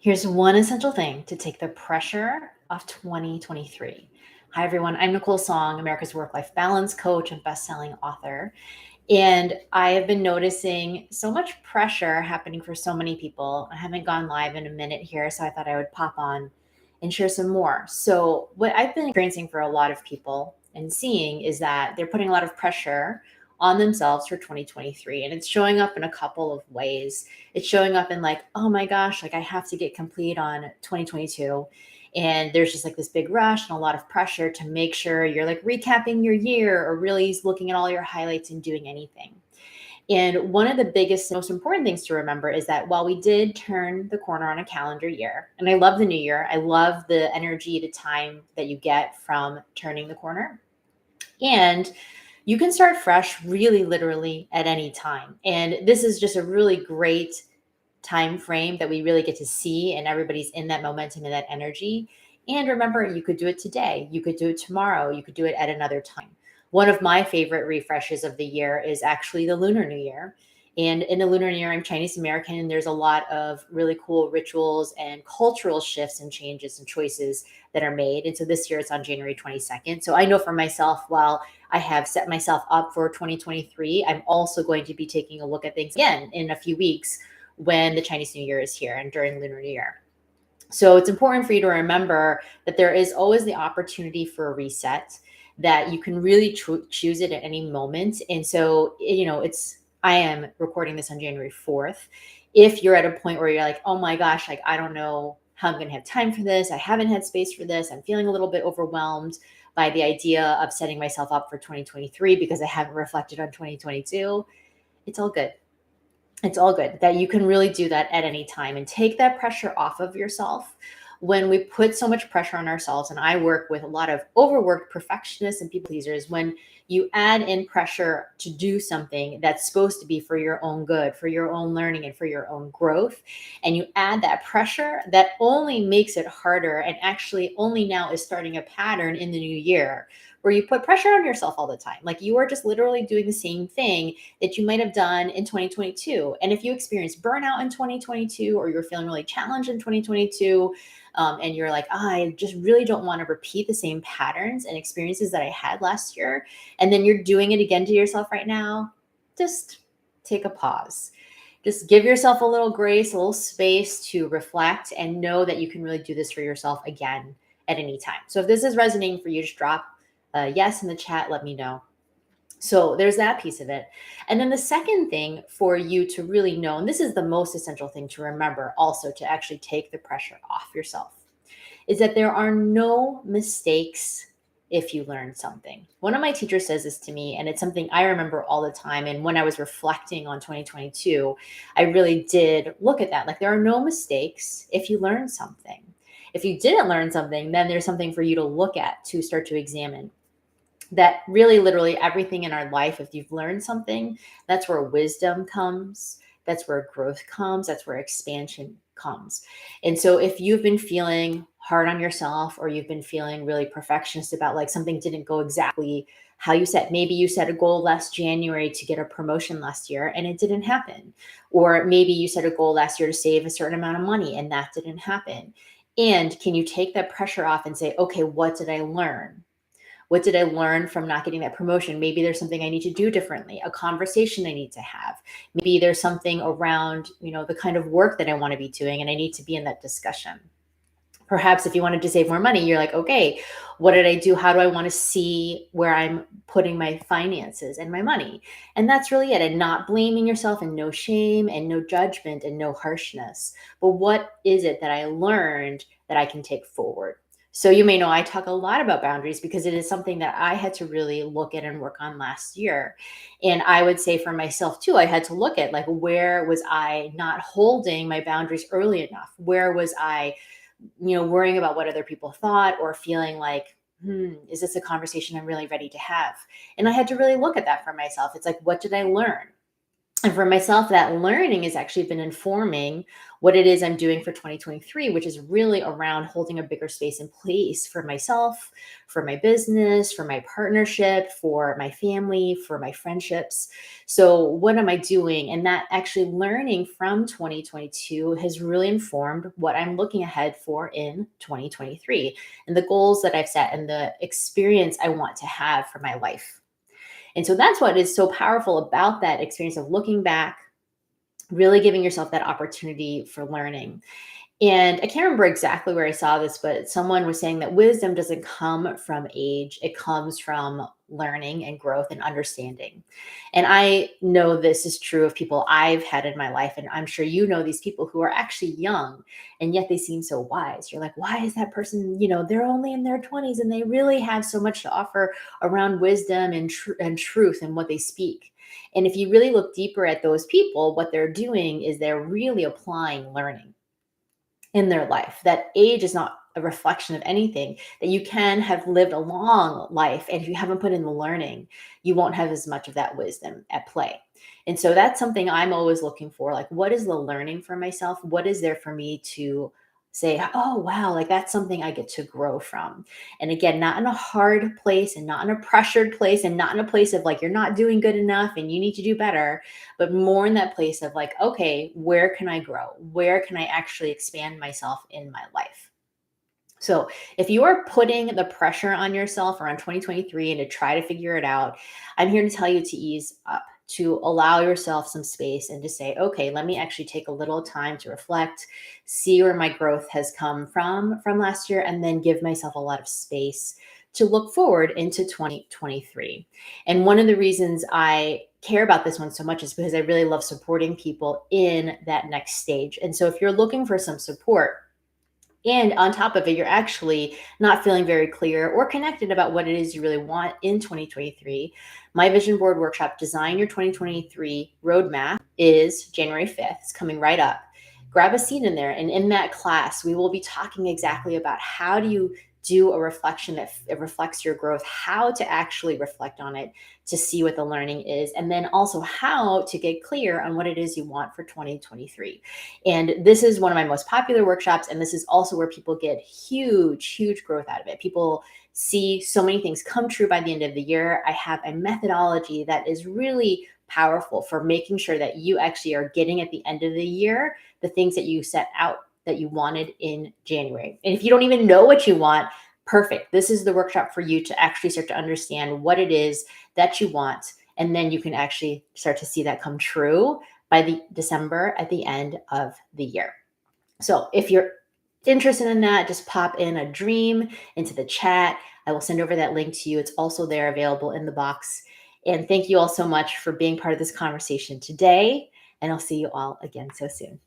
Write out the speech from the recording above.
Here's one essential thing to take the pressure off 2023. Hi, everyone. I'm Nicole Song, America's Work Life Balance Coach and best-selling author. And I have been noticing so much pressure happening for so many people. I haven't gone live in a minute here, so I thought I would pop on and share some more. So, what I've been experiencing for a lot of people and seeing is that they're putting a lot of pressure on themselves for 2023. And it's showing up in a couple of ways. It's showing up in like, oh my gosh, like I have to get complete on 2022. And there's just like this big rush and a lot of pressure to make sure you're like recapping your year or really looking at all your highlights and doing anything. And one of the biggest, most important things to remember is that while we did turn the corner on a calendar year, and I love the new year, I love the energy, the time that you get from turning the corner. And you can start fresh really literally at any time. And this is just a really great time frame that we really get to see, and everybody's in that momentum and that energy. And remember, you could do it today, you could do it tomorrow, you could do it at another time. One of my favorite refreshes of the year is actually the Lunar New Year. And in the Lunar New Year, I'm Chinese American, and there's a lot of really cool rituals and cultural shifts and changes and choices that are made. And so this year it's on January 22nd. So I know for myself, while I have set myself up for 2023, I'm also going to be taking a look at things again in a few weeks when the Chinese New Year is here and during Lunar New Year. So it's important for you to remember that there is always the opportunity for a reset, that you can really choose it at any moment. And so, I am recording this on January 4th. If you're at a point where you're like, oh my gosh, like, I don't know how I'm going to have time for this. I haven't had space for this. I'm feeling a little bit overwhelmed by the idea of setting myself up for 2023 because I haven't reflected on 2022. It's all good. It's all good that you can really do that at any time and take that pressure off of yourself. When we put so much pressure on ourselves, and I work with a lot of overworked perfectionists and people pleasers, when you add in pressure to do something that's supposed to be for your own good, for your own learning, and for your own growth, and you add that pressure, that only makes it harder, and actually only now is starting a pattern in the new year where you put pressure on yourself all the time. Like you are just literally doing the same thing that you might have done in 2022. And if you experienced burnout in 2022, or you're feeling really challenged in 2022, and you're like, I just really don't want to repeat the same patterns and experiences that I had last year, and then you're doing it again to yourself right now, just take a pause. Just give yourself a little grace, a little space to reflect, and know that you can really do this for yourself again at any time. So if this is resonating for you, just drop a yes in the chat, let me know. So there's that piece of it. And then the second thing for you to really know, and this is the most essential thing to remember also to actually take the pressure off yourself, is that there are no mistakes if you learn something. One of my teachers says this to me, and it's something I remember all the time. And when I was reflecting on 2022, I really did look at that. Like, there are no mistakes if you learn something. If you didn't learn something, then there's something for you to look at, to start to examine. That really, literally everything in our life, if you've learned something, that's where wisdom comes. That's where growth comes. That's where expansion comes. And so if you've been feeling hard on yourself, or you've been feeling really perfectionist about like something didn't go exactly how you said, maybe you set a goal last January to get a promotion last year and it didn't happen. Or maybe you set a goal last year to save a certain amount of money and that didn't happen. And can you take that pressure off and say, okay, what did I learn? What did I learn from not getting that promotion? Maybe there's something I need to do differently, a conversation I need to have. Maybe there's something around, the kind of work that I want to be doing, and I need to be in that discussion. Perhaps if you wanted to save more money, you're like, okay, what did I do? How do I want to see where I'm putting my finances and my money? And that's really it. And not blaming yourself, and no shame and no judgment and no harshness. But what is it that I learned that I can take forward? So you may know I talk a lot about boundaries because it is something that I had to really look at and work on last year. And I would say for myself too, I had to look at like, where was I not holding my boundaries early enough? Where was I, worrying about what other people thought, or feeling like, is this a conversation I'm really ready to have? And I had to really look at that for myself. It's like, what did I learn? And for myself, that learning has actually been informing what it is I'm doing for 2023, which is really around holding a bigger space and place for myself, for my business, for my partnership, for my family, for my friendships. So, what am I doing? And that actually learning from 2022 has really informed what I'm looking ahead for in 2023 and the goals that I've set and the experience I want to have for my life. And so that's what is so powerful about that experience of looking back, really giving yourself that opportunity for learning. And I can't remember exactly where I saw this, but someone was saying that wisdom doesn't come from age, it comes from learning and growth and understanding. And I know this is true of people I've had in my life. And I'm sure you know these people who are actually young and yet they seem so wise. You're like, why is that person, they're only in their 20s and they really have so much to offer around wisdom and truth and what they speak. And if you really look deeper at those people, what they're doing is they're really applying learning in their life. That age is not a reflection of anything, that you can have lived a long life. And if you haven't put in the learning, you won't have as much of that wisdom at play. And so that's something I'm always looking for. Like, what is the learning for myself? What is there for me to say, oh, wow, like that's something I get to grow from? And again, not in a hard place and not in a pressured place and not in a place of like, you're not doing good enough and you need to do better, but more in that place of like, okay, where can I grow? Where can I actually expand myself in my life? So, if you are putting the pressure on yourself around 2023 and to try to figure it out, I'm here to tell you to ease up, to allow yourself some space and to say, okay, let me actually take a little time to reflect, see where my growth has come from last year, and then give myself a lot of space to look forward into 2023. And one of the reasons I care about this one so much is because I really love supporting people in that next stage. And so if you're looking for some support, and on top of it, you're actually not feeling very clear or connected about what it is you really want in 2023. My vision board workshop, Design Your 2023 Roadmap, is January 5th. It's coming right up. Grab a seat in there. And in that class, we will be talking exactly about how do you do a reflection that reflects your growth, how to actually reflect on it to see what the learning is, and then also how to get clear on what it is you want for 2023. And this is one of my most popular workshops. And this is also where people get huge, huge growth out of it. People see so many things come true by the end of the year. I have a methodology that is really powerful for making sure that you actually are getting at the end of the year the things that you set out that you wanted in January. And if you don't even know what you want, perfect. This is the workshop for you to actually start to understand what it is that you want. And then you can actually start to see that come true by the December at the end of the year. So if you're interested in that, just pop in a dream into the chat. I will send over that link to you. It's also there available in the box. And thank you all so much for being part of this conversation today. And I'll see you all again so soon.